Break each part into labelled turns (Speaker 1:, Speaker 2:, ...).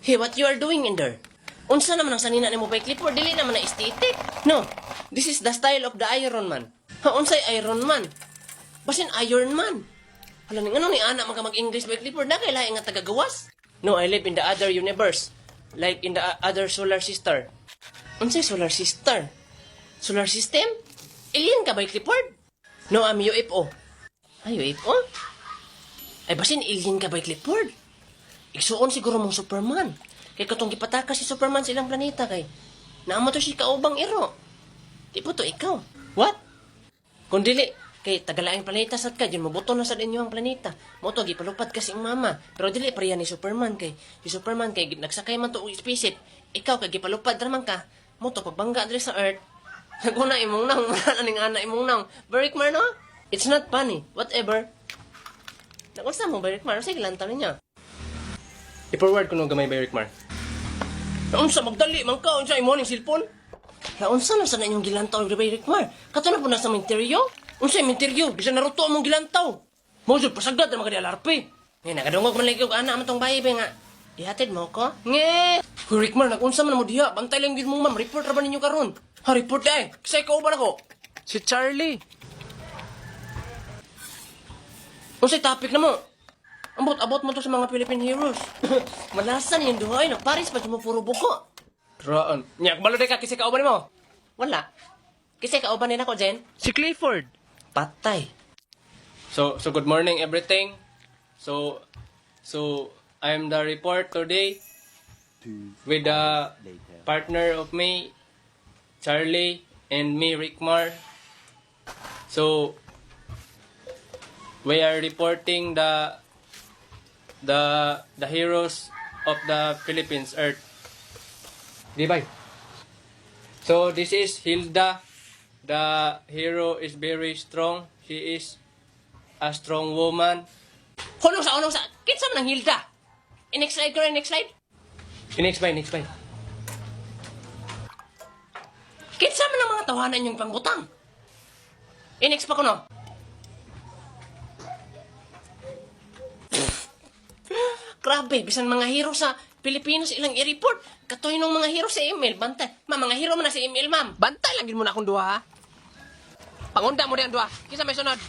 Speaker 1: Hey, what you are doing in there? Unsa naman ang sanina ni mo by clipboard? Dili naman na aesthetic. No, this is the style of the Iron Man. Ha, unsay Iron Man? Basin Iron Man. Hala ning ano ni ana man ka mag-English by clipboard na kay lahi nga tagagawas? No, I live in the other universe. Like in the other solar system. Unsay solar system? Solar system? Alien ka by clipboard? No, I'm UFO. Ay, UFO? Ay, basin alien ka by clipboard? Igsuon siguro mong Superman. Kay katong gipatakas si Superman sa ilang planeta kay naamo to si kaubang iro. Di po to ikaw. What? Kung dili, kay tagalaing planeta sad ka, yun mabuto na sa inyo ang planeta. Mo to gipalupad kasi ang mama. Pero dili pareha ni Superman kay si Superman kay nagsakay man to og spaceship. Ikaw kay gipalupad raman ka. Mo to pagbangga diri sa Earth. Naguna imong nang, wala ning ana imong nang. Berikmar no? It's not funny. Whatever. Nakunsa mo Berikmar, sige lantaw niya. I-forward ko no gamay Berikmar. Unsa magdali man ka unsa imo ning cellphone? Unsa na sa inyong gilantaw ni Berikmar? Kato na po na sa minteryo? Unsa yung minteryo? Bisan naruto mong gilantaw. Mo jud pasagad na mga dialarpe. Ngay nakadungog man lagi og ana man tong bayi ba nga. Ihatid mo ko? Nge! Berikmar nagunsa man mo diha. Bantay lang gid mo ma'am. Report ra ba ninyo karon? Ha report ay. Kisay ko ba nako? Si Charlie. Unsay topic na mo? Ambot-abot mo to sa mga Philippine heroes. Malasan yung duhay. Nagparis pa mo puro buko. Raan. Nyak, baloday ka kisay kauban mo? Wala. Kisay kauban din ako, Jen? Si Clifford. Patay. So good morning everything. So I'm the report today with the partner of me, Charlie, and me, Rickmar. So we are reporting the heroes of the Philippines Earth. Di ba? So this is Hilda. The hero is very strong. She is a strong woman. Hunong sa. Kitsa man ang Hilda. Next slide ko rin, next slide. Next slide. Kitsa man ang mga tawanan yung pangbutang. Next pa ko no. Grabe, bisan mga hero sa Pilipinas ilang i-report. Katoy nung mga hero sa email, bantay. Mga hero man na sa email, ma'am. Bantay lang mo na akong duha, ha? Pangunda mo diyan duha. Kisa may sunod.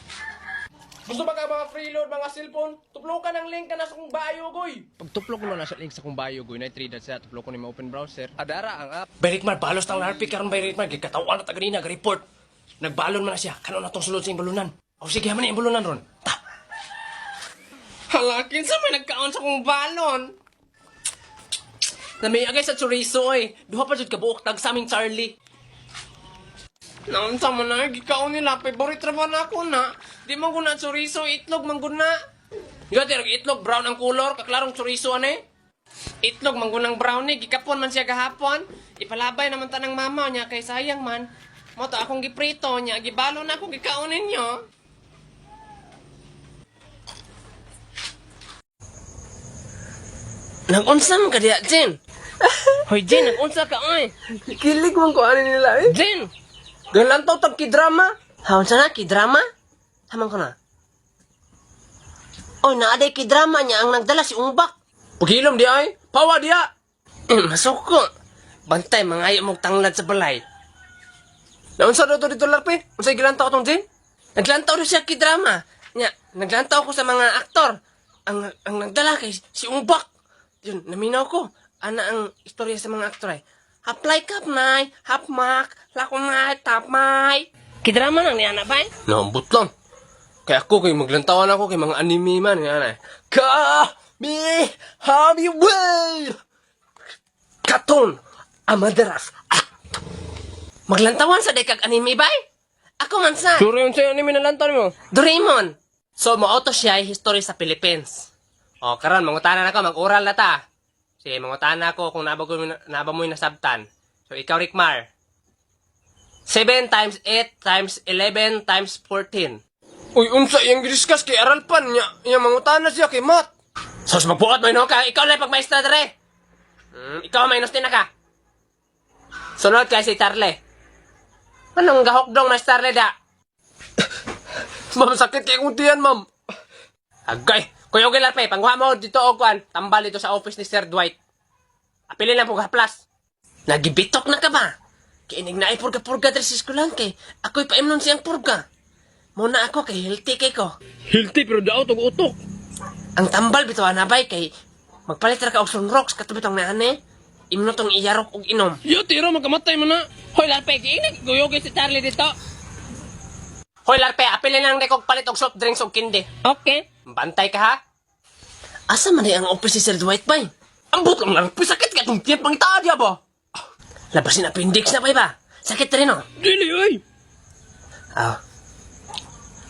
Speaker 1: Gusto ba ka mga freeload, mga cellphone? Tuplokan ang link ka na sa kong bayo, goy.
Speaker 2: Pag tuplok mo na sa link sa kong bio, goy na 3 dots sa tuplok ko ni mo open browser. Adara ang app.
Speaker 1: Berikmar, balos tang larpi karon Berikmar. Gikatawan na taganina, ga-report. Nagbalon man na siya. Kanon na tong sulod sa imbulunan. O sige, haman na imbulunan ron. Ta! Halakin sa may nagkaon sa kong balon. Namiyagay sa chorizo eh. Duha pa jud kabuok tag sa aming Charlie. Naunsa man na gikaon nila favorite ra man ako na. Di man guna chorizo itlog man guna. Gati itlog brown ang color kaklarong chorizo ane. Itlog man gunang brown ni gikapon man siya gahapon. Ipalabay naman tanang mama niya kay sayang man. Mo to akong giprito niya gibalo na ako gikaon ninyo. Nag-unsam ka diya, Jen? Hoy, Jen, nag-unsa ka, oy.
Speaker 3: Kilig man ko ano nila eh.
Speaker 1: Jen! Galantaw tag kidrama. Ha, unsa na, kidrama? Hamang ko na. Oy, naaday kidrama niya ang nagdala si Umbak. Pagilom di ay, pawa diya. Masuko. Bantay, mangayo mong tanglad sa balay. Naunsa daw to dito, Larpe? Unsay gilantaw tong Jen? Naglantaw daw siya kidrama. Nya, naglantaw ko sa mga aktor. Ang nagdala kay si Umbak. Yun, naminaw ko. Ana ang istorya sa mga aktor ay. Haplay kapnay, hapmak, lakumay, tapmay. Kidrama lang ni Ana ba? Nambut lang. Kaya ako kay maglantawan ako kay mga anime man. Ana. Kami Hamiway! Katon, Amadaras. Maglantawan sa dekag anime ba? Ako man sa.
Speaker 2: Sure yun sa'yo anime na lantan mo.
Speaker 1: Doraemon. So, mauto siya ay history sa Philippines. O, karon mangutanan ako, mag-oral na ta. Sige, mangutanan ako kung naba mo yung nasabtan. So, ikaw, Rickmar. 7 times 8 times 11 times 14.
Speaker 2: Uy, unsa yung gidiscuss kay Aralpan niya. Yung mangutana siya kay Matt.
Speaker 1: So, magbuot mo yun ka. Ikaw lang pag-maestra dere. Ikaw may inostin na ka. Sunod kay si Tarle. Anong gahokdong na si Tarle da?
Speaker 2: Ma'am, sakit kay kong tiyan, ma'am.
Speaker 1: Agay. Kuya Larpe, pangguha mo dito o kuan. Tambal dito sa office ni Sir Dwight. Apili lang po haplas. Nagibitok na ka ba? Kainig na ay purga-purga diri sa eskulan kay ako'y paimnon siyang purga. Muna ako kay healthy kay ko.
Speaker 2: Hilti pero daw tog utok.
Speaker 1: Ang tambal bitaw na bay kay magpalit ra ka og sunrocks katubit ang naane. Imno tong iyarok og inom.
Speaker 2: Yo, tiro, magkamatay mo na. Hoy, larpe, kinig, guyogin si Charlie dito.
Speaker 1: Hoy larpe, apili lang kog palit og soft drinks og kindi.
Speaker 2: Okay.
Speaker 1: Bantay ka ha? Asa man ang office si Sir Dwight bay? Ambot lang lang, sakit ka itong tiyap pang itaadya ba? Labasin appendix na bay ba? Sakit rin oh.
Speaker 2: Dili, oy.
Speaker 1: Ah.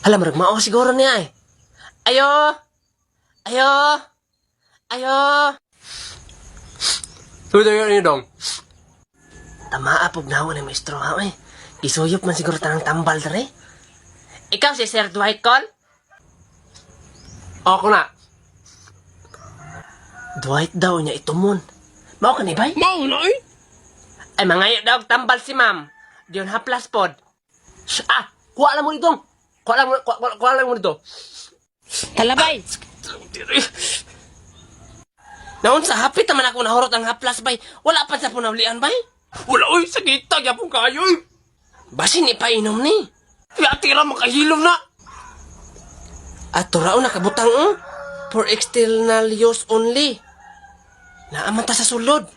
Speaker 1: Alam mo, mao siguro niya eh. Ayo! Ayo! Ayo!
Speaker 3: Sudah yun dong.
Speaker 1: Tamaa pog nawa ni maestro ha eh. Gisuyop man siguro tanang tambal dere. Ikaw si Sir Dwight Cole?
Speaker 3: Ako na.
Speaker 1: Dwight daw niya itumon. Mao ka ni bay?
Speaker 2: Mao na, oy.
Speaker 1: Ay mangayo daw og tambal si ma'am. Diyon haplas pod. Ah, kuha lang mo dito. Kuha lang mo dito.
Speaker 2: Talabay.
Speaker 1: Naon sa hapit naman ako nahurot ang haplas bay. Wala pa sa punawlian bay.
Speaker 3: Wala, oy, sakit. Tagya po kayo, oy.
Speaker 1: Basin ipainom ni.
Speaker 3: Yatira, makahilom na.
Speaker 1: At turao na kabutang for external use only. Naamata sa sulod.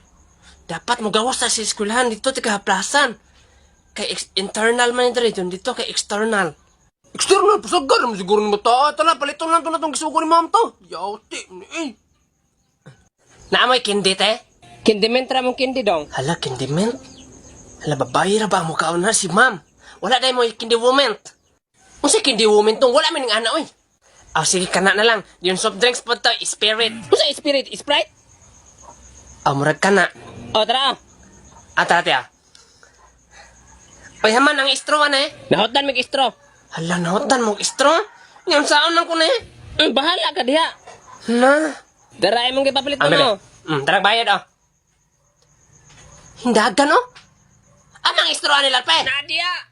Speaker 1: Dapat mo gawas sa eskwelahan dito ti kahaplasan. Kay internal man dito dito kay external.
Speaker 3: External, pasagar naman siguro ni mata. Tala, paliton lang ito na itong gisuko ni ma'am to. Yauti, eh.
Speaker 1: Naamoy kindi te?
Speaker 2: Kindimentra mong kindi dong.
Speaker 1: Hala kindi men. Hala babae ra ba mo kaon na si ma'am? Wala day mo kindi woman. Unsa kindi woman tong wala man ning ana oy. Aw sige kana na lang. Yung soft drinks po to, spirit.
Speaker 2: Usa spirit, Sprite?
Speaker 1: Aw murag kana.
Speaker 2: O, tara.
Speaker 1: Ate. Oy haman ang istro na eh.
Speaker 2: Nahotan mig istro.
Speaker 1: Hala nahotan mo istro? Yung saon lang ko na eh.
Speaker 2: Bahala ka diha.
Speaker 1: Na.
Speaker 2: Dara imong gipapalit
Speaker 1: Ambil
Speaker 2: mo.
Speaker 1: tarang bayad oh. Hindagan oh. Amang istro nila pe.
Speaker 2: Nadia.